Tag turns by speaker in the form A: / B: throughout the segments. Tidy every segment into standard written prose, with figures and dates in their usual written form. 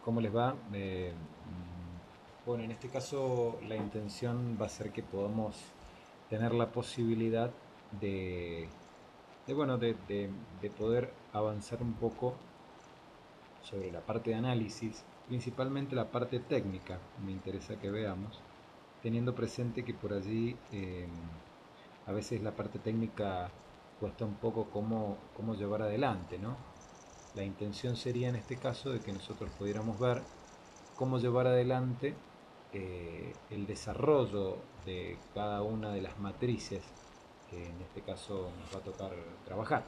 A: ¿Cómo les va? Bueno, en este caso la intención va a ser que podamos tener la posibilidad de, de poder avanzar un poco sobre la parte de análisis, principalmente la parte técnica, me interesa que veamos, teniendo presente que por allí a veces la parte técnica cuesta un poco cómo llevar adelante, ¿no? La intención sería en este caso de que nosotros pudiéramos ver cómo llevar adelante el desarrollo de cada una de las matrices que en este caso nos va a tocar trabajar.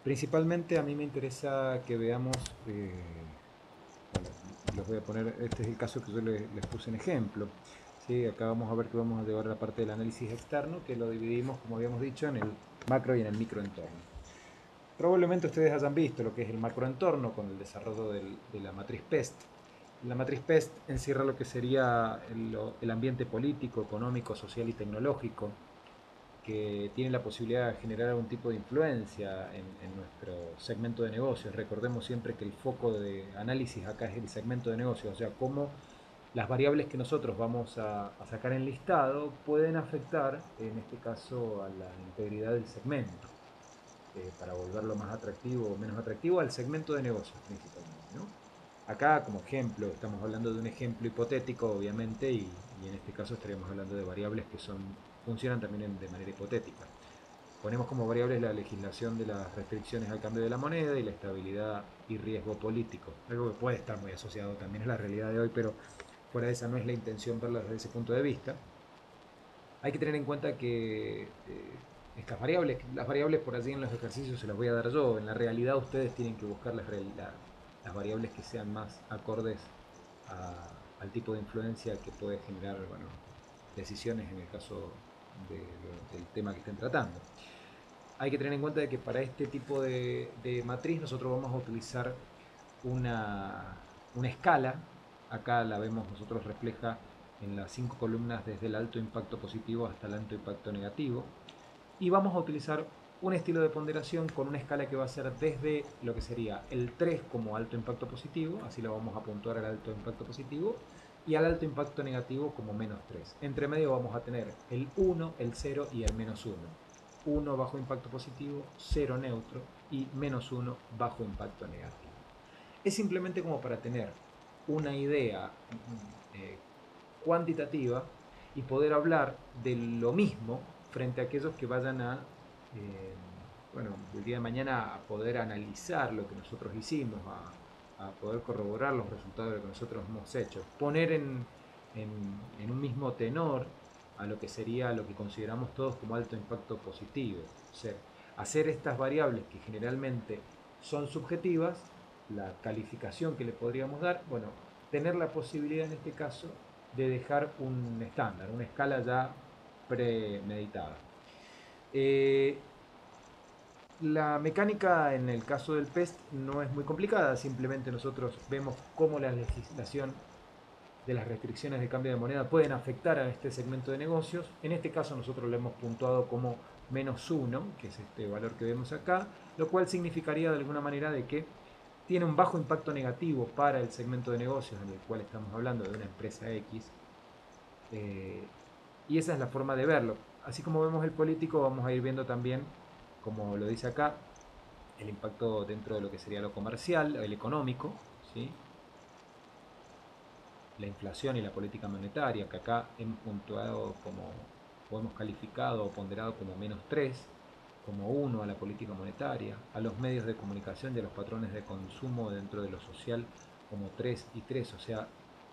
A: Principalmente a mí me interesa que veamos, bueno, les voy a poner, este es el caso que yo les puse en ejemplo. ¿Sí? Acá vamos a ver que vamos a llevar la parte del análisis externo, que lo dividimos, como habíamos dicho, en el macro y en el microentorno. Probablemente ustedes hayan visto lo que es el macroentorno con el desarrollo de la matriz PEST. La matriz PEST encierra lo que sería el ambiente político, económico, social y tecnológico, que tiene la posibilidad de generar algún tipo de influencia en nuestro segmento de negocios. Recordemos siempre que el foco de análisis acá es el segmento de negocios, o sea, cómo las variables que nosotros vamos a sacar en listado pueden afectar, en este caso, a la integridad del segmento, para volverlo más atractivo o menos atractivo al segmento de negocios principalmente, ¿no? Acá, como ejemplo, estamos hablando de un ejemplo hipotético, obviamente, y en este caso estaríamos hablando de variables que funcionan también de manera hipotética. Ponemos como variables la legislación de las restricciones al cambio de la moneda y la estabilidad y riesgo político. Algo que puede estar muy asociado también a la realidad de hoy, pero fuera de esa no es la intención verla desde ese punto de vista. Hay que tener en cuenta que estas variables, las variables por allí en los ejercicios se las voy a dar yo. En la realidad ustedes tienen que buscar las variables que sean más acordes al tipo de influencia que puede generar, bueno, decisiones en el caso del tema que estén tratando. Hay que tener en cuenta de que para este tipo de matriz nosotros vamos a utilizar una, una escala. Acá la vemos nosotros refleja en las 5 columnas desde el alto impacto positivo hasta el alto impacto negativo. Y vamos a utilizar un estilo de ponderación con una escala que va a ser desde lo que sería el 3 como alto impacto positivo, así lo vamos a puntuar al alto impacto positivo, y al alto impacto negativo como -3. Entre medio vamos a tener el 1, el 0 y el -1. 1 bajo impacto positivo, 0 neutro y -1 bajo impacto negativo. Es simplemente como para tener una idea eh, cuantitativa y poder hablar de lo mismo frente a aquellos que vayan bueno, el día de mañana a poder analizar lo que nosotros hicimos, a poder corroborar los resultados de lo que nosotros hemos hecho, poner en un mismo tenor a lo que sería lo que consideramos todos como alto impacto positivo. O sea, hacer estas variables que generalmente son subjetivas, la calificación que le podríamos dar, bueno, tener la posibilidad en este caso de dejar un estándar, una escala ya premeditada. Eh, la mecánica en el caso del PEST no es muy complicada, simplemente nosotros vemos cómo la legislación de las restricciones de cambio de moneda pueden afectar a este segmento de negocios. En este caso nosotros lo hemos puntuado como -1, que es este valor que vemos acá, lo cual significaría de alguna manera de que tiene un bajo impacto negativo para el segmento de negocios en el cual estamos hablando de una empresa X. eh, y esa es la forma de verlo. Así como vemos el político, vamos a ir viendo también, como lo dice acá, el impacto dentro de lo que sería lo comercial, el económico, ¿sí? La inflación y la política monetaria, que acá hemos puntuado como, o hemos calificado o ponderado como -3, como 1 a la política monetaria, a los medios de comunicación y a los patrones de consumo dentro de lo social como 3 y 3, o sea,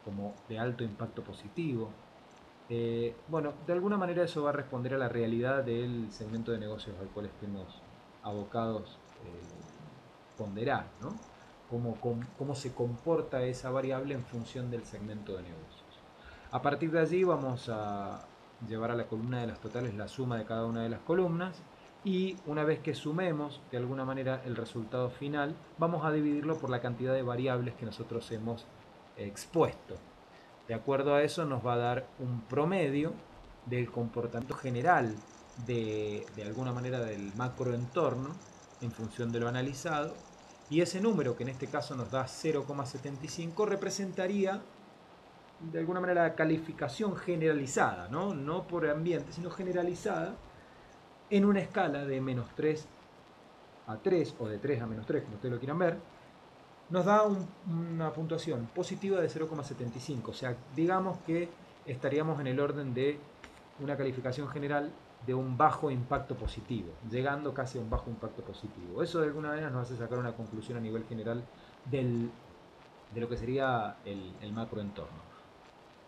A: como de alto impacto positivo. Bueno, de alguna manera eso va a responder a la realidad del segmento de negocios al cual estemos abocados ponderar, ¿no? Cómo se comporta esa variable en función del segmento de negocios. A partir de allí vamos a llevar a la columna de las totales la suma de cada una de las columnas y una vez que sumemos de alguna manera el resultado final, vamos a dividirlo por la cantidad de variables que nosotros hemos expuesto. De acuerdo a eso nos va a dar un promedio del comportamiento general de alguna manera del macroentorno en función de lo analizado Y ese número, que en este caso nos da 0,75, representaría de alguna manera la calificación generalizada, ¿no? No por ambiente, sino generalizada en una escala de -3 a 3 o de 3 a -3, como ustedes lo quieran ver, nos da una puntuación positiva de 0,75. O sea, digamos que estaríamos en el orden de una calificación general de un bajo impacto positivo, llegando casi a un bajo impacto positivo. Eso de alguna manera nos hace sacar una conclusión a nivel general de lo que sería el macroentorno.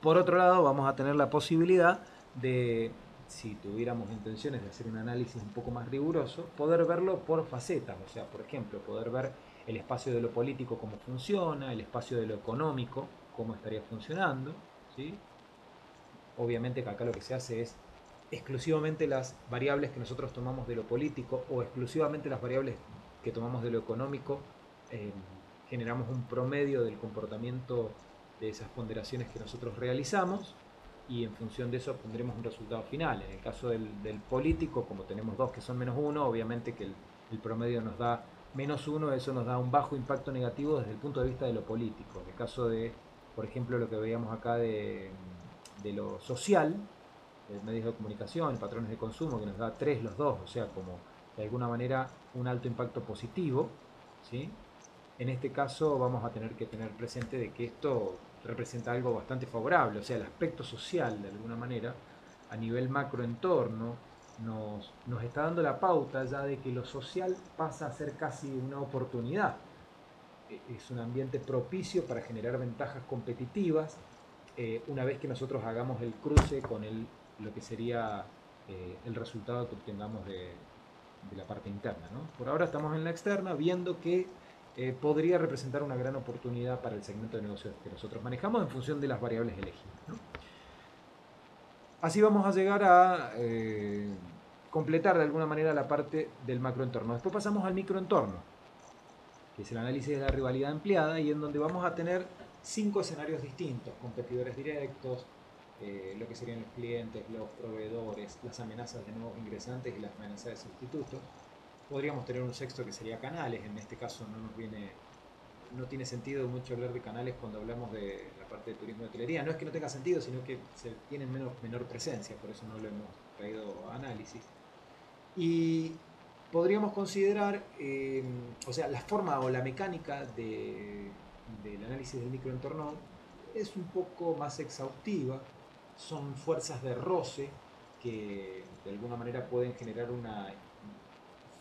A: Por otro lado, vamos a tener la posibilidad de, si tuviéramos intenciones de hacer un análisis un poco más riguroso, poder verlo por facetas. O sea, por ejemplo, poder ver el espacio de lo político cómo funciona, el espacio de lo económico cómo estaría funcionando, ¿sí? Obviamente que acá lo que se hace es exclusivamente las variables que nosotros tomamos de lo político o exclusivamente las variables que tomamos de lo económico, eh, generamos un promedio del comportamiento de esas ponderaciones que nosotros realizamos y en función de eso obtendremos un resultado final. En el caso del político, como tenemos dos que son -1, obviamente que el promedio nos da -1, eso nos da un bajo impacto negativo desde el punto de vista de lo político. En el caso de, por ejemplo, lo que veíamos acá de lo social, medios de comunicación, patrones de consumo, que nos da 3 los dos, o sea, como de alguna manera un alto impacto positivo, ¿sí? En este caso vamos a tener que tener presente de que esto representa algo bastante favorable, o sea, el aspecto social, de alguna manera, a nivel macroentorno, nos está dando la pauta ya de que lo social pasa a ser casi una oportunidad. Es un ambiente propicio para generar ventajas competitivas, una vez que nosotros hagamos el cruce con lo que sería el resultado que obtengamos de la parte interna, ¿no? Por ahora estamos en la externa viendo que podría representar una gran oportunidad para el segmento de negocios que nosotros manejamos en función de las variables elegidas, ¿no? Así vamos a llegar a completar de alguna manera la parte del macroentorno. Después pasamos al microentorno, que es el análisis de la rivalidad empleada y en donde vamos a tener 5 escenarios distintos: competidores directos, lo que serían los clientes, los proveedores, las amenazas de nuevos ingresantes y las amenazas de sustitutos. Podríamos tener un sexto que sería canales. En este caso no tiene sentido mucho hablar de canales cuando hablamos de la parte de turismo y hotelería. No es que no tenga sentido, sino que tienen menor presencia, por eso no lo hemos traído a análisis. Y podríamos considerar, o sea, la forma o la mecánica del análisis del microentorno es un poco más exhaustiva. Son fuerzas de roce que de alguna manera pueden generar una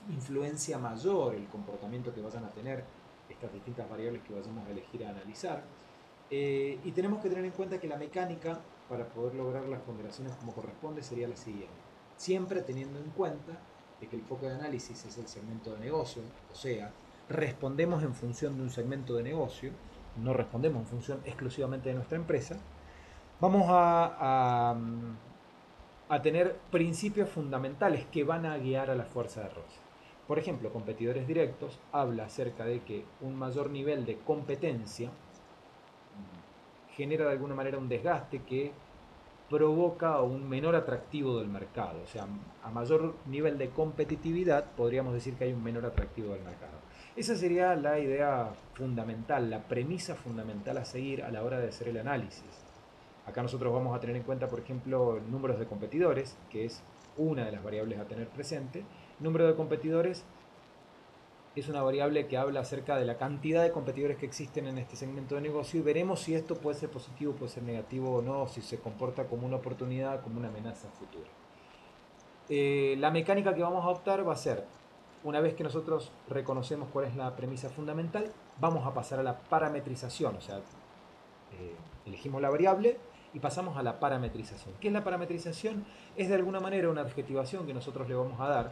A: influencia mayor el comportamiento que vayan a tener estas distintas variables que vayamos a elegir a analizar. Y tenemos que tener en cuenta que la mecánica para poder lograr las ponderaciones como corresponde sería la siguiente: siempre teniendo en cuenta de que el foco de análisis es el segmento de negocio, o sea, respondemos en función de un segmento de negocio, no respondemos en función exclusivamente de nuestra empresa. Vamos a tener principios fundamentales que van a guiar a la fuerza de roce. Por ejemplo, competidores directos habla acerca de que un mayor nivel de competencia genera de alguna manera un desgaste que provoca un menor atractivo del mercado. O sea, a mayor nivel de competitividad podríamos decir que hay un menor atractivo del mercado. Esa sería la idea fundamental, la premisa fundamental a seguir a la hora de hacer el análisis. Acá nosotros vamos a tener en cuenta, por ejemplo, números de competidores, que es una de las variables a tener presente. Número de competidores es una variable que habla acerca de la cantidad de competidores que existen en este segmento de negocio y veremos si esto puede ser positivo, puede ser negativo o no, si se comporta como una oportunidad, como una amenaza futura. La mecánica que vamos a optar va a ser, una vez que nosotros reconocemos cuál es la premisa fundamental, vamos a pasar a la parametrización, o sea, elegimos la variable y pasamos a la parametrización. ¿Qué es la parametrización? Es de alguna manera una adjetivación que nosotros le vamos a dar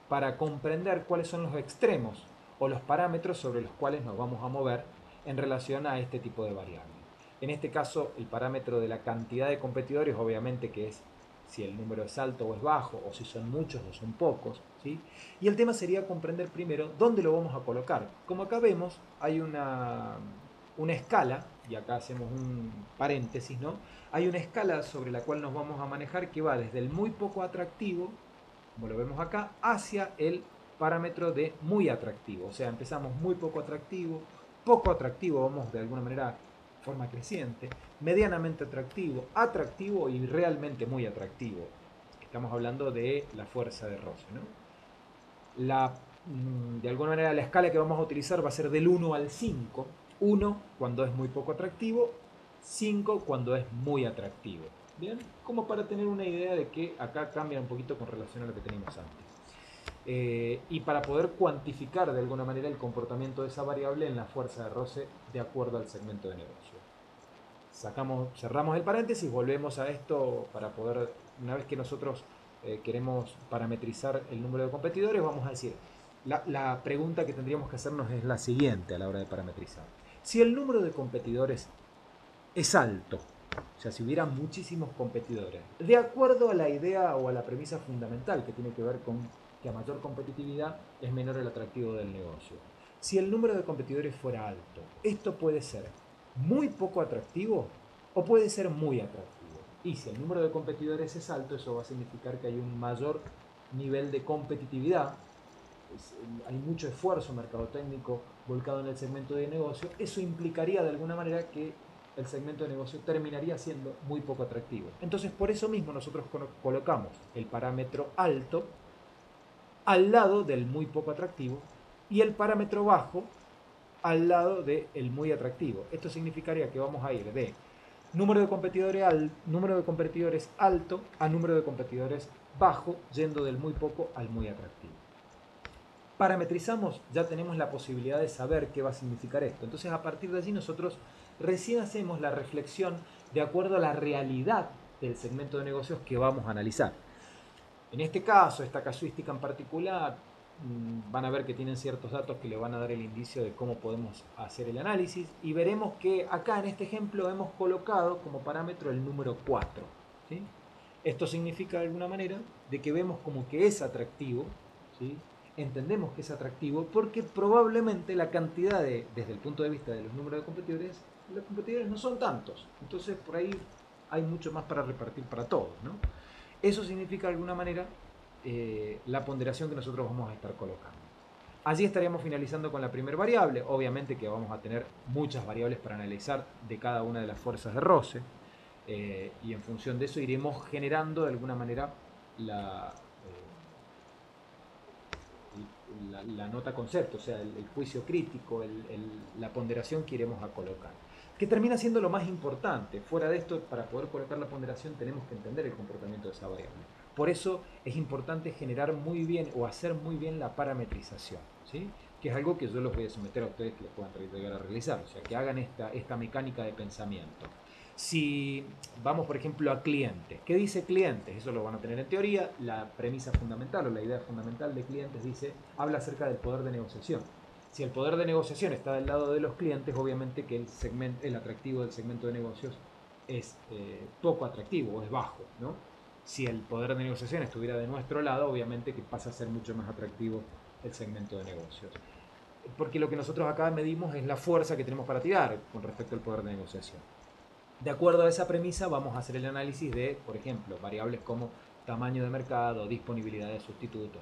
A: para comprender cuáles son los extremos o los parámetros sobre los cuales nos vamos a mover en relación a este tipo de variable. En este caso, el parámetro de la cantidad de competidores, obviamente que es si el número es alto o es bajo, o si son muchos o son pocos, ¿sí? Y el tema sería comprender primero dónde lo vamos a colocar. Como acá vemos, hay una escala, y acá hacemos un paréntesis, ¿no? Hay una escala sobre la cual nos vamos a manejar que va desde el muy poco atractivo, como lo vemos acá, hacia el parámetro de muy atractivo. O sea, empezamos muy poco atractivo, vamos de alguna manera forma creciente, medianamente atractivo, atractivo y realmente muy atractivo. Estamos hablando de la fuerza de roce, ¿no? De alguna manera la escala que vamos a utilizar va a ser del 1 al 5. 1 cuando es muy poco atractivo, 5 cuando es muy atractivo. Bien, como para tener una idea de que acá cambia un poquito con relación a lo que teníamos antes. Y para poder cuantificar de alguna manera el comportamiento de esa variable en la fuerza de roce de acuerdo al segmento de negocio. Cerramos el paréntesis, volvemos a esto para poder, una vez que nosotros queremos parametrizar el número de competidores, vamos a decir, la pregunta que tendríamos que hacernos es la siguiente a la hora de parametrizar. Si el número de competidores es alto, o sea, si hubiera muchísimos competidores, de acuerdo a la idea o a la premisa fundamental que tiene que ver con que a mayor competitividad es menor el atractivo del negocio. Si el número de competidores fuera alto, esto puede ser muy poco atractivo o puede ser muy atractivo. Y si el número de competidores es alto, eso va a significar que hay un mayor nivel de competitividad, hay mucho esfuerzo mercadotécnico volcado en el segmento de negocio. Eso implicaría de alguna manera que el segmento de negocio terminaría siendo muy poco atractivo. Entonces, por eso mismo nosotros colocamos el parámetro alto al lado del muy poco atractivo y el parámetro bajo al lado del muy atractivo. Esto significaría que vamos a ir de número de competidores alto a número de competidores bajo, yendo del muy poco al muy atractivo. Parametrizamos, ya tenemos la posibilidad de saber qué va a significar esto. Entonces, a partir de allí nosotros recién hacemos la reflexión de acuerdo a la realidad del segmento de negocios que vamos a analizar. En este caso, esta casuística en particular, van a ver que tienen ciertos datos que le van a dar el indicio de cómo podemos hacer el análisis, y veremos que acá en este ejemplo hemos colocado como parámetro el número 4. ¿Sí? Esto significa de alguna manera de que vemos como que es atractivo, ¿sí? Entendemos que es atractivo porque probablemente la cantidad desde el punto de vista de los números de competidores, los competidores no son tantos. Entonces por ahí hay mucho más para repartir para todos, ¿no? Eso significa de alguna manera la ponderación que nosotros vamos a estar colocando. Allí estaríamos finalizando con la primera variable. Obviamente que vamos a tener muchas variables para analizar de cada una de las fuerzas de roce. Y en función de eso iremos generando de alguna manera la nota concepto, o sea, el juicio crítico, la ponderación que iremos a colocar. Que termina siendo lo más importante. Fuera de esto, para poder colocar la ponderación tenemos que entender el comportamiento de esa variable. Por eso es importante generar muy bien o hacer muy bien la parametrización, ¿sí? Que es algo que yo los voy a someter a ustedes que lo puedan llegar a realizar, o sea, que hagan esta mecánica de pensamiento. Si vamos, por ejemplo, a clientes, ¿qué dice clientes? Eso lo van a tener en teoría. La premisa fundamental o la idea fundamental de clientes habla acerca del poder de negociación. Si el poder de negociación está del lado de los clientes, obviamente que el atractivo del segmento de negocios es poco atractivo o es bajo, ¿no? Si el poder de negociación estuviera de nuestro lado, obviamente que pasa a ser mucho más atractivo el segmento de negocios. Porque lo que nosotros acá medimos es la fuerza que tenemos para tirar con respecto al poder de negociación. De acuerdo a esa premisa vamos a hacer el análisis de, por ejemplo, variables como tamaño de mercado, disponibilidad de sustitutos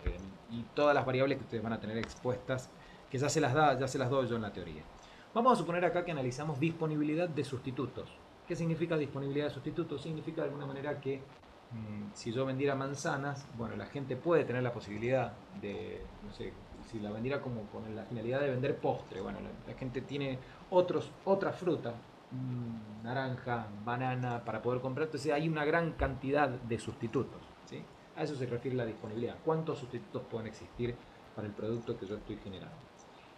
A: y todas las variables que ustedes van a tener expuestas, que ya se las doy yo en la teoría. Vamos a suponer acá que analizamos disponibilidad de sustitutos. ¿Qué significa disponibilidad de sustitutos? Significa de alguna manera que si yo vendiera manzanas, bueno, la gente puede tener la posibilidad de, no sé, si la vendiera como con la finalidad de vender postre, bueno, la gente tiene otras frutas, naranja, banana, para poder comprar. Entonces hay una gran cantidad de sustitutos, ¿sí? A eso se refiere la disponibilidad. ¿Cuántos sustitutos pueden existir para el producto que yo estoy generando?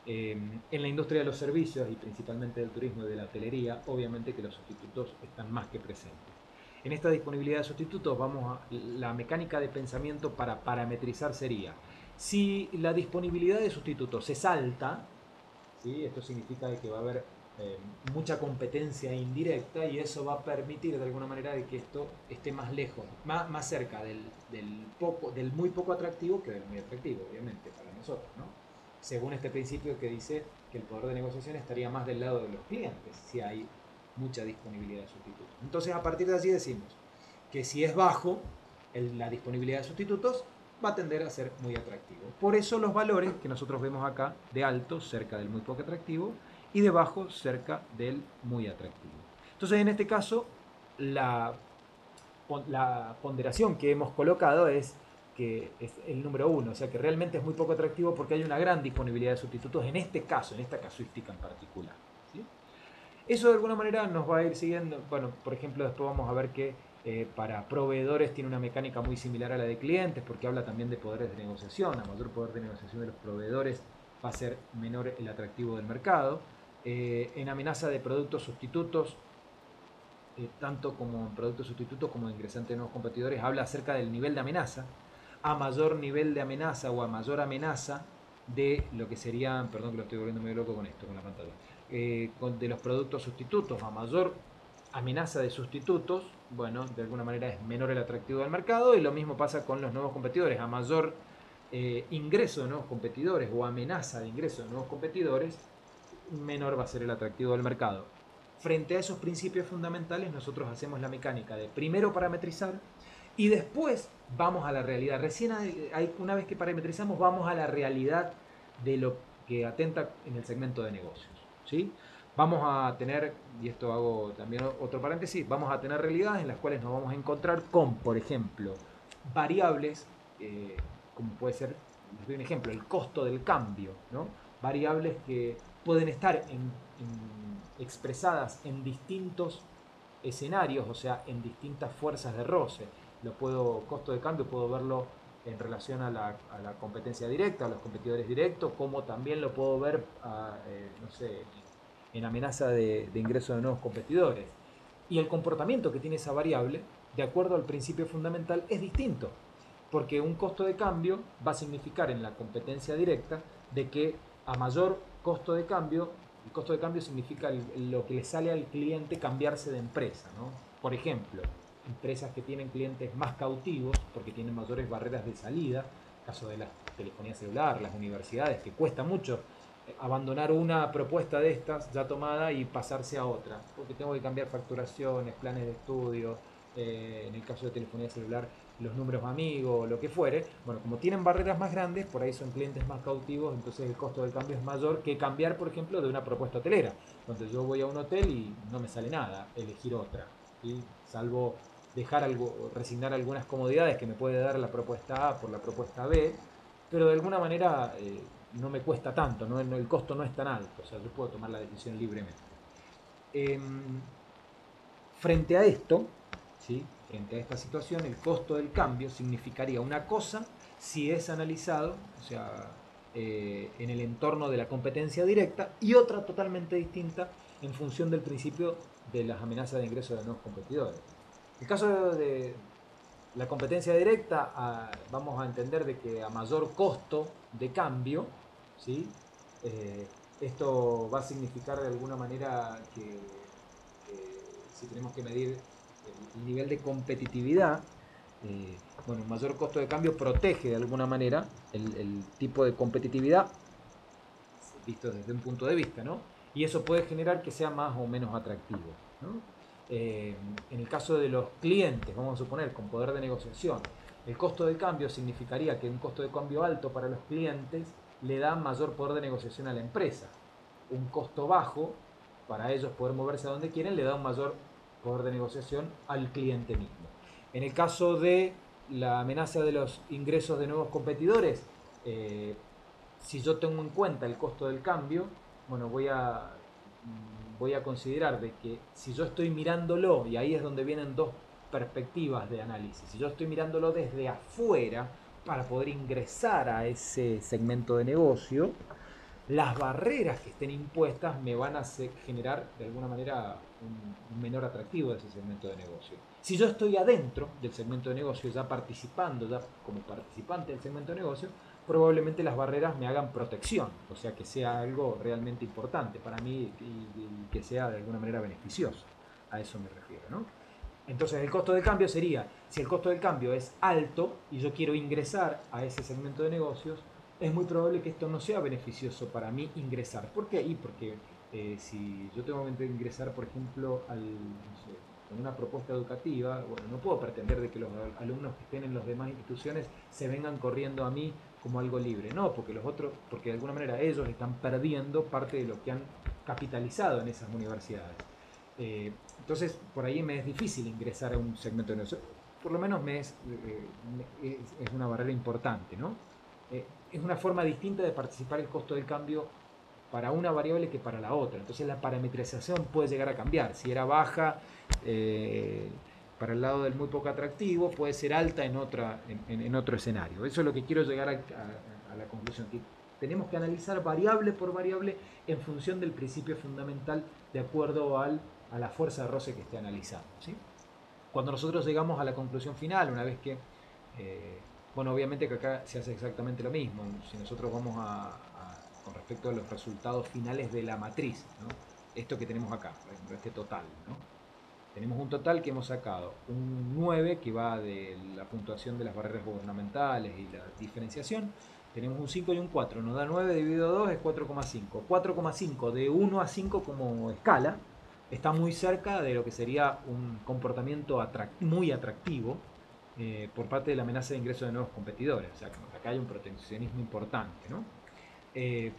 A: En la industria de los servicios y principalmente del turismo y de la hotelería, obviamente que los sustitutos están más que presentes. En esta disponibilidad de sustitutos, la mecánica de pensamiento para parametrizar sería: si la disponibilidad de sustitutos es alta, ¿sí? Esto significa que va a haber mucha competencia indirecta, y eso va a permitir de alguna manera de que esto esté más lejos, más cerca del muy poco atractivo que del muy atractivo, obviamente, para nosotros, ¿no? Según este principio que dice que el poder de negociación estaría más del lado de los clientes si hay mucha disponibilidad de sustitutos. Entonces, a partir de allí decimos que si es bajo la disponibilidad de sustitutos, va a tender a ser muy atractivo. Por eso los valores que nosotros vemos acá, de alto, cerca del muy poco atractivo, y de bajo, cerca del muy atractivo. Entonces, en este caso, la ponderación que hemos colocado es que es el número 1, o sea que realmente es muy poco atractivo porque hay una gran disponibilidad de sustitutos en este caso, en esta casuística en particular. ¿Sí? Eso de alguna manera nos va a ir siguiendo, bueno, por ejemplo, después vamos a ver que para proveedores tiene una mecánica muy similar a la de clientes, porque habla también de poderes de negociación. A mayor poder de negociación de los proveedores va a ser menor el atractivo del mercado. En amenaza de productos sustitutos, tanto como en productos sustitutos como en ingresantes de nuevos competidores, habla acerca del nivel de amenaza. A mayor nivel de amenaza o a mayor amenaza de lo que serían, perdón que lo estoy volviendo medio loco con esto, con la pantalla, de los productos sustitutos, a mayor amenaza de sustitutos, bueno, de alguna manera es menor el atractivo del mercado, y lo mismo pasa con los nuevos competidores. A mayor ingreso de nuevos competidores o amenaza de ingreso de nuevos competidores, menor va a ser el atractivo del mercado. Frente a esos principios fundamentales, nosotros hacemos la mecánica de primero parametrizar y después vamos a la realidad. Recién una vez que parametrizamos, vamos a la realidad de lo que atenta en el segmento de negocios. ¿Sí? Vamos a tener, y esto hago también otro paréntesis, vamos a tener realidades en las cuales nos vamos a encontrar con, por ejemplo, variables, como puede ser, les doy un ejemplo, el costo del cambio, ¿no? Variables que pueden estar expresadas en distintos escenarios, o sea, en distintas fuerzas de roce. Costo de cambio puedo verlo en relación a la competencia directa, a los competidores directos, como también lo puedo ver, no sé, en amenaza de ingreso de nuevos competidores. Y el comportamiento que tiene esa variable, de acuerdo al principio fundamental, es distinto. Porque un costo de cambio va a significar en la competencia directa de que a mayor costo de cambio, el costo de cambio significa lo que le sale al cliente cambiarse de empresa, ¿no? Por ejemplo, empresas que tienen clientes más cautivos porque tienen mayores barreras de salida, caso de la telefonía celular, las universidades, que cuesta mucho abandonar una propuesta de estas ya tomada y pasarse a otra, porque tengo que cambiar facturaciones, planes de estudio, en el caso de telefonía celular, los números amigos, lo que fuere. Bueno, como tienen barreras más grandes, por ahí son clientes más cautivos, entonces el costo del cambio es mayor que cambiar, por ejemplo, de una propuesta hotelera, donde yo voy a un hotel y no me sale nada elegir otra, ¿sí? Salvo dejar algo, resignar algunas comodidades que me puede dar la propuesta A por la propuesta B, pero de alguna manera no me cuesta tanto, el costo no es tan alto, o sea, yo puedo tomar la decisión libremente. Frente a esto, ¿sí? Frente a esta situación, el costo del cambio significaría una cosa si es analizado, o sea, en el entorno de la competencia directa, y otra totalmente distinta en función del principio de las amenazas de ingreso de nuevos competidores. El caso de la competencia directa, vamos a entender de que a mayor costo de cambio, ¿sí? Eh, esto va a significar de alguna manera que si tenemos que medir el nivel de competitividad, bueno, un mayor costo de cambio protege de alguna manera el tipo de competitividad visto desde un punto de vista, ¿no? Y eso puede generar que sea más o menos atractivo, ¿no? En el caso de los clientes, vamos a suponer, con poder de negociación, el costo de cambio significaría que un costo de cambio alto para los clientes le da mayor poder de negociación a la empresa. Un costo bajo, para ellos poder moverse a donde quieren, le da un mayor poder de negociación al cliente mismo. En el caso de la amenaza de los ingresos de nuevos competidores, si yo tengo en cuenta el costo del cambio, bueno, voy a considerar de que si yo estoy mirándolo, y ahí es donde vienen dos perspectivas de análisis, si yo estoy mirándolo desde afuera para poder ingresar a ese segmento de negocio, las barreras que estén impuestas me van a generar de alguna manera un menor atractivo de ese segmento de negocio. Si yo estoy adentro del segmento de negocio, ya participando, ya como participante del segmento de negocio, probablemente las barreras me hagan protección, o sea, que sea algo realmente importante para mí y que sea de alguna manera beneficioso. A eso me refiero, ¿no? Entonces el costo de cambio sería, si el costo del cambio es alto y yo quiero ingresar a ese segmento de negocios, es muy probable que esto no sea beneficioso para mí ingresar. ¿Por qué? Y porque si yo tengo que ingresar, por ejemplo, al, no sé, con una propuesta educativa, bueno, no puedo pretender de que los alumnos que estén en las demás instituciones se vengan corriendo a mí como algo libre. No, porque los otros, porque de alguna manera ellos están perdiendo parte de lo que han capitalizado en esas universidades. Entonces, por ahí me es difícil ingresar a un segmento de negocio. Por lo menos es una barrera importante, ¿no? Es una forma distinta de participar el costo del cambio para una variable que para la otra. Entonces la parametrización puede llegar a cambiar. Si era baja para el lado del muy poco atractivo, puede ser alta en otro escenario. Eso es lo que quiero llegar a la conclusión, que tenemos que analizar variable por variable en función del principio fundamental de acuerdo a la fuerza de roce que esté analizando, ¿sí? Cuando nosotros llegamos a la conclusión final, una vez que, bueno, obviamente que acá se hace exactamente lo mismo. Si nosotros vamos con respecto a los resultados finales de la matriz, ¿no? Esto que tenemos acá, por ejemplo, este total, ¿no? Tenemos un total que hemos sacado un 9 que va de la puntuación de las barreras gubernamentales y la diferenciación. Tenemos un 5 y un 4. Nos da 9 dividido 2 es 4,5. 4,5 de 1 a 5 como escala está muy cerca de lo que sería un comportamiento muy atractivo por parte de la amenaza de ingreso de nuevos competidores. O sea, que acá hay un proteccionismo importante, ¿no?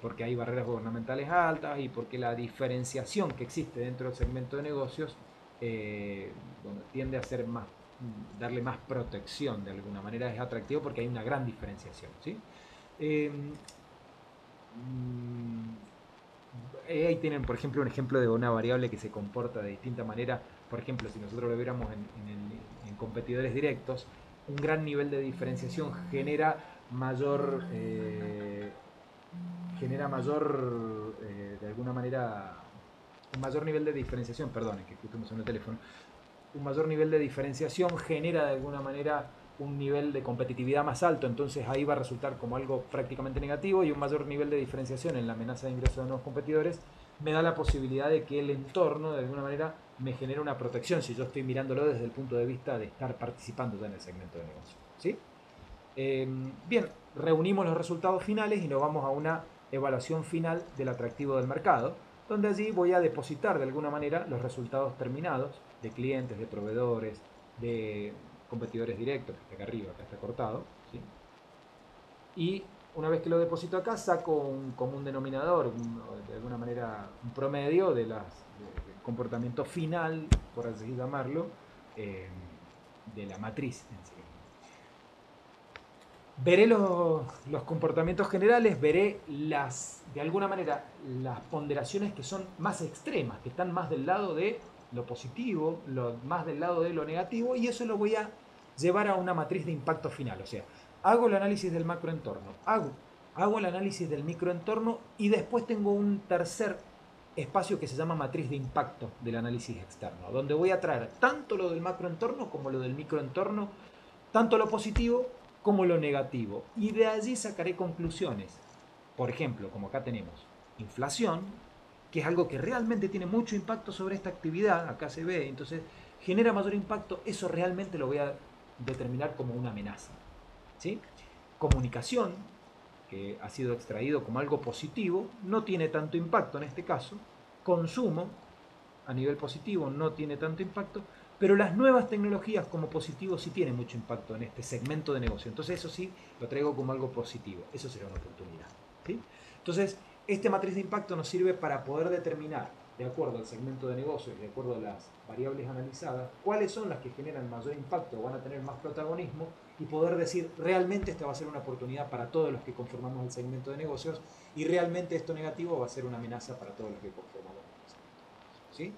A: Porque hay barreras gubernamentales altas y porque la diferenciación que existe dentro del segmento de negocios bueno, tiende a ser más, darle más protección de alguna manera. Es atractivo porque hay una gran diferenciación, ¿sí? Ahí tienen, por ejemplo, un ejemplo de una variable que se comporta de distinta manera. Por ejemplo, si nosotros lo viéramos en competidores directos, un gran nivel de diferenciación genera mayor, de alguna manera, un mayor nivel de diferenciación, perdón, es que justo me sonó el teléfono, un mayor nivel de diferenciación genera de alguna manera un nivel de competitividad más alto, entonces ahí va a resultar como algo prácticamente negativo, y un mayor nivel de diferenciación en la amenaza de ingreso de nuevos competidores me da la posibilidad de que el entorno de alguna manera me genere una protección si yo estoy mirándolo desde el punto de vista de estar participando ya en el segmento de negocio, ¿sí? Bien, reunimos los resultados finales y nos vamos a una evaluación final del atractivo del mercado, donde allí voy a depositar de alguna manera los resultados terminados de clientes, de proveedores, de competidores directos, que está acá arriba, acá está cortado, ¿sí? Y una vez que lo deposito acá, saco un común denominador, de alguna manera un promedio del comportamiento final, por así llamarlo, de la matriz en sí. Veré los comportamientos generales, veré de alguna manera las ponderaciones que son más extremas, que están más del lado de lo positivo, más del lado de lo negativo, y eso lo voy a llevar a una matriz de impacto final. O sea, hago el análisis del macroentorno, hago el análisis del microentorno, y después tengo un tercer espacio que se llama matriz de impacto del análisis externo, donde voy a traer tanto lo del macroentorno como lo del microentorno, tanto lo positivo como lo negativo, y de allí sacaré conclusiones. Por ejemplo, como acá tenemos inflación, que es algo que realmente tiene mucho impacto sobre esta actividad, acá se ve, entonces genera mayor impacto, eso realmente lo voy a determinar como una amenaza, ¿sí? Comunicación, que ha sido extraído como algo positivo, no tiene tanto impacto en este caso. Consumo, a nivel positivo, no tiene tanto impacto, pero las nuevas tecnologías como positivo sí tienen mucho impacto en este segmento de negocio. Entonces eso sí lo traigo como algo positivo. Eso será una oportunidad, ¿sí? Entonces, este matriz de impacto nos sirve para poder determinar, de acuerdo al segmento de negocio y de acuerdo a las variables analizadas, cuáles son las que generan mayor impacto o van a tener más protagonismo, y poder decir, realmente esta va a ser una oportunidad para todos los que conformamos el segmento de negocios, y realmente esto negativo va a ser una amenaza para todos los que conformamos el segmento de negocios, ¿sí?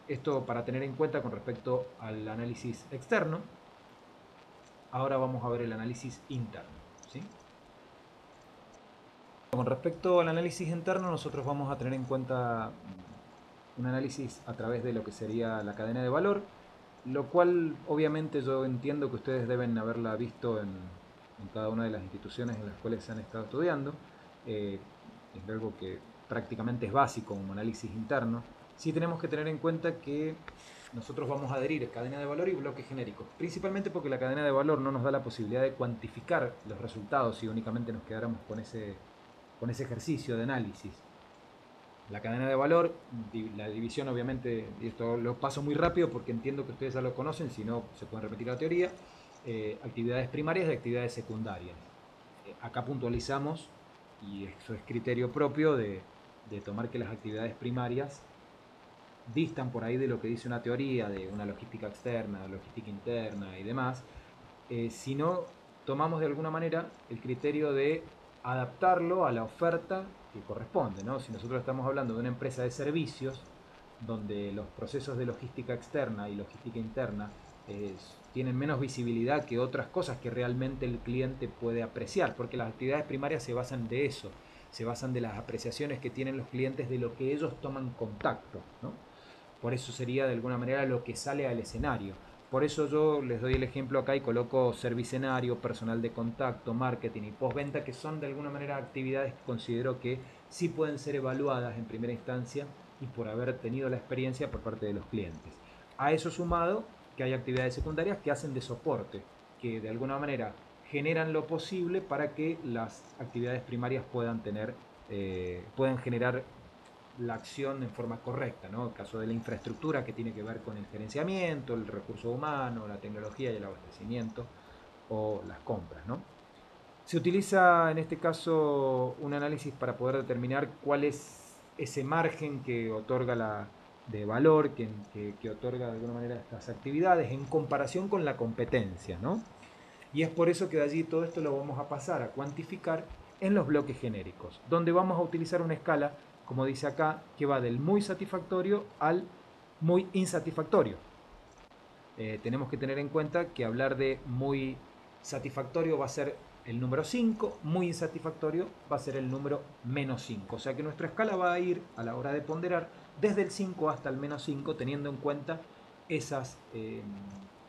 A: Esto para tener en cuenta con respecto al análisis externo. Ahora vamos a ver el análisis interno, ¿sí? Con respecto al análisis interno, nosotros vamos a tener en cuenta un análisis a través de lo que sería la cadena de valor, lo cual obviamente yo entiendo que ustedes deben haberla visto en cada una de las instituciones en las cuales se han estado estudiando. Es algo que prácticamente es básico como análisis interno. Sí tenemos que tener en cuenta que nosotros vamos a adherir a cadena de valor y bloques genéricos, principalmente porque la cadena de valor no nos da la posibilidad de cuantificar los resultados si únicamente nos quedáramos con ese ejercicio de análisis. La cadena de valor, la división obviamente, y esto lo paso muy rápido porque entiendo que ustedes ya lo conocen, si no se pueden repetir la teoría, actividades primarias y actividades secundarias. Acá puntualizamos, y eso es criterio propio de tomar que las actividades primarias distan por ahí de lo que dice una teoría de una logística externa, logística interna y demás, si no tomamos de alguna manera el criterio de adaptarlo a la oferta que corresponde, ¿no? Si nosotros estamos hablando de una empresa de servicios, donde los procesos de logística externa y logística interna tienen menos visibilidad que otras cosas que realmente el cliente puede apreciar, porque las actividades primarias se basan de eso, se basan de las apreciaciones que tienen los clientes de lo que ellos toman contacto, ¿no? Por eso sería de alguna manera lo que sale al escenario. Por eso yo les doy el ejemplo acá y coloco servicenario, personal de contacto, marketing y postventa, que son de alguna manera actividades que considero que sí pueden ser evaluadas en primera instancia y por haber tenido la experiencia por parte de los clientes. A eso sumado que hay actividades secundarias que hacen de soporte, que de alguna manera generan lo posible para que las actividades primarias puedan tener, puedan generar la acción en forma correcta, ¿no? El caso de la infraestructura que tiene que ver con el gerenciamiento, el recurso humano, la tecnología y el abastecimiento o las compras, ¿no? Se utiliza en este caso un análisis para poder determinar cuál es ese margen que otorga de valor, que otorga de alguna manera estas actividades en comparación con la competencia, ¿no? Y es por eso que de allí todo esto lo vamos a pasar a cuantificar en los bloques genéricos, donde vamos a utilizar una escala, como dice acá, que va del muy satisfactorio al muy insatisfactorio. Tenemos que tener en cuenta que hablar de muy satisfactorio va a ser el número 5, muy insatisfactorio va a ser el número menos 5. O sea que nuestra escala va a ir a la hora de ponderar desde el 5 hasta el menos 5, teniendo en cuenta esas, de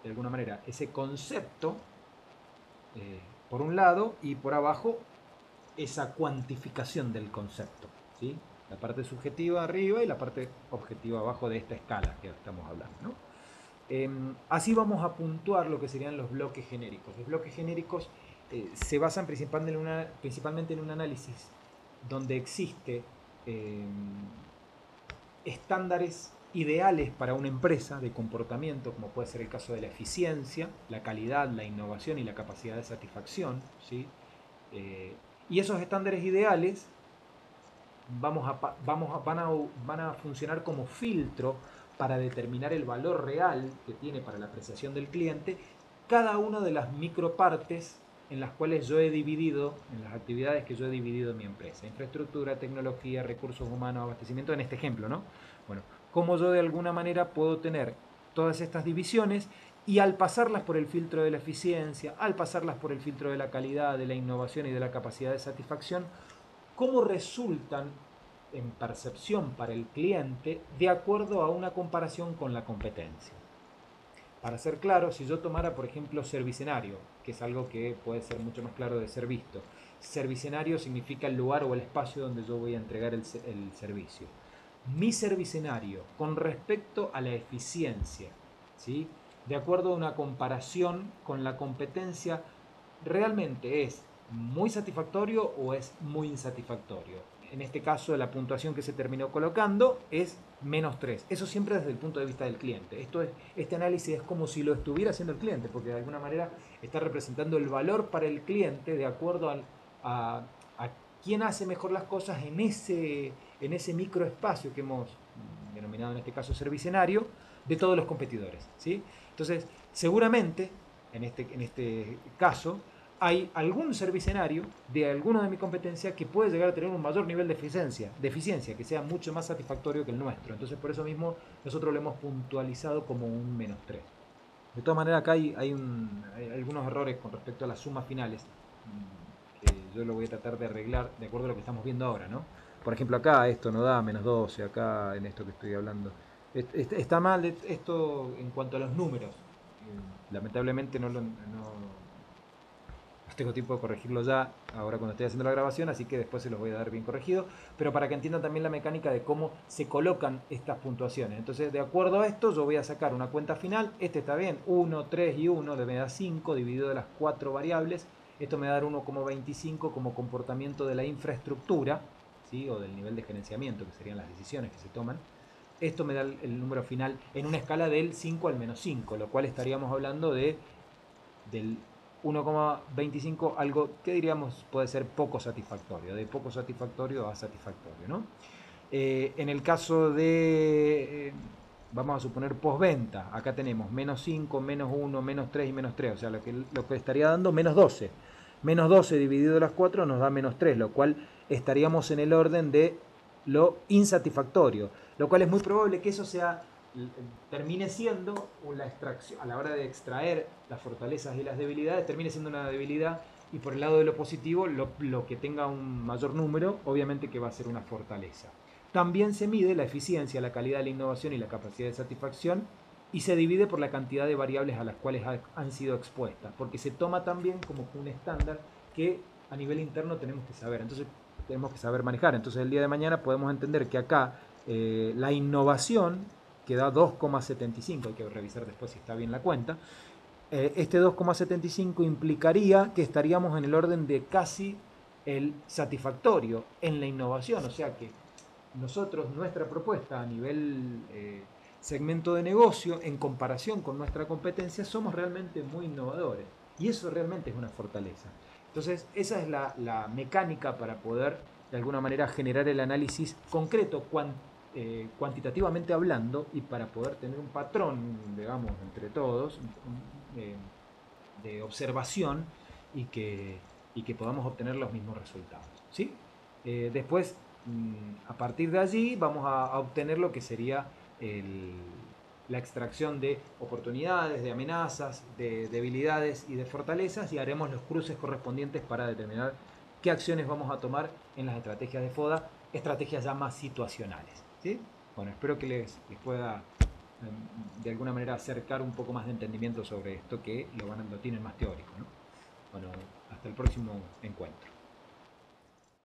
A: alguna manera, ese concepto por un lado, y por abajo esa cuantificación del concepto, ¿sí? La parte subjetiva arriba y la parte objetiva abajo de esta escala que estamos hablando, ¿no? Así vamos a puntuar lo que serían los bloques genéricos. Los bloques genéricos se basan principalmente en un análisis donde existe eh, estándares ideales para una empresa de comportamiento, como puede ser el caso de la eficiencia, la calidad, la innovación y la capacidad de satisfacción, ¿sí? Y esos estándares ideales van a funcionar como filtro para determinar el valor real que tiene para la apreciación del cliente cada una de las micropartes en las cuales yo he dividido, en las actividades que yo he dividido en mi empresa. Infraestructura, tecnología, recursos humanos, abastecimiento, en este ejemplo, ¿no? Bueno, cómo yo de alguna manera puedo tener todas estas divisiones y al pasarlas por el filtro de la eficiencia, al pasarlas por el filtro de la calidad, de la innovación y de la capacidad de satisfacción, cómo resultan en percepción para el cliente de acuerdo a una comparación con la competencia. Para ser claro, si yo tomara, por ejemplo, servicenario, que es algo que puede ser mucho más claro de ser visto, servicenario significa el lugar o el espacio donde yo voy a entregar el servicio. Mi servicenario con respecto a la eficiencia, ¿sí? De acuerdo a una comparación con la competencia, realmente es muy satisfactorio o es muy insatisfactorio. En este caso, la puntuación que se terminó colocando es -3. Eso siempre desde el punto de vista del cliente. Este análisis es como si lo estuviera haciendo el cliente, porque de alguna manera está representando el valor para el cliente de acuerdo a quién hace mejor las cosas en ese microespacio que hemos denominado en este caso servicenario de todos los competidores, ¿sí? Entonces, seguramente, en este caso, hay algún servicenario de alguno de mi competencia que puede llegar a tener un mayor nivel de eficiencia, que sea mucho más satisfactorio que el nuestro. Entonces, por eso mismo, nosotros lo hemos puntualizado como un -3. De todas maneras, acá hay algunos errores con respecto a las sumas finales, que yo lo voy a tratar de arreglar de acuerdo a lo que estamos viendo ahora, ¿no? Por ejemplo, acá esto no da -12, acá en esto que estoy hablando. Está mal esto en cuanto a los números. Lamentablemente no tengo tiempo de corregirlo ya, ahora cuando estoy haciendo la grabación, así que después se los voy a dar bien corregido, pero para que entiendan también la mecánica de cómo se colocan estas puntuaciones. Entonces, de acuerdo a esto, yo voy a sacar una cuenta final. Este está bien, 1, 3 y 1, me da 5, dividido de las 4 variables. Esto me da 1,25 como comportamiento de la infraestructura, ¿sí? O del nivel de gerenciamiento, que serían las decisiones que se toman. Esto me da el número final en una escala del 5 al menos 5, lo cual estaríamos hablando del 1,25, algo que diríamos puede ser poco satisfactorio, de poco satisfactorio a satisfactorio, ¿no? En el caso de, vamos a suponer, postventa, acá tenemos menos 5, menos 1, menos 3 y menos 3, o sea, lo que estaría dando menos 12. Menos 12 dividido las 4 nos da menos 3, lo cual estaríamos en el orden de lo insatisfactorio, lo cual es muy probable que eso sea, termine siendo la extracción, a la hora de extraer las fortalezas y las debilidades, termine siendo una debilidad, y por el lado de lo positivo, lo que tenga un mayor número, obviamente que va a ser una fortaleza. También se mide la eficiencia, la calidad de la innovación y la capacidad de satisfacción, y se divide por la cantidad de variables a las cuales han sido expuestas, porque se toma también como un estándar que a nivel interno tenemos que saber. Entonces tenemos que saber manejar. Entonces el día de mañana podemos entender que acá la innovación, que da 2,75, hay que revisar después si está bien la cuenta, este 2,75 implicaría que estaríamos en el orden de casi el satisfactorio en la innovación, o sea que nosotros, nuestra propuesta a nivel segmento de negocio, en comparación con nuestra competencia, somos realmente muy innovadores. Y eso realmente es una fortaleza. Entonces, esa es la mecánica para poder, de alguna manera, generar el análisis concreto, cuantitativamente hablando, y para poder tener un patrón, digamos, entre todos, eh, de observación y y que podamos obtener los mismos resultados. ¿Sí? Después, a partir de allí, vamos a obtener lo que sería el, la extracción de oportunidades, de amenazas, de debilidades y de fortalezas, y haremos los cruces correspondientes para determinar qué acciones vamos a tomar en las estrategias de FODA, estrategias ya más situacionales. ¿Sí? Bueno, espero que les pueda de alguna manera acercar un poco más de entendimiento sobre esto, que lo tienen más teórico, ¿no? Bueno, hasta el próximo encuentro.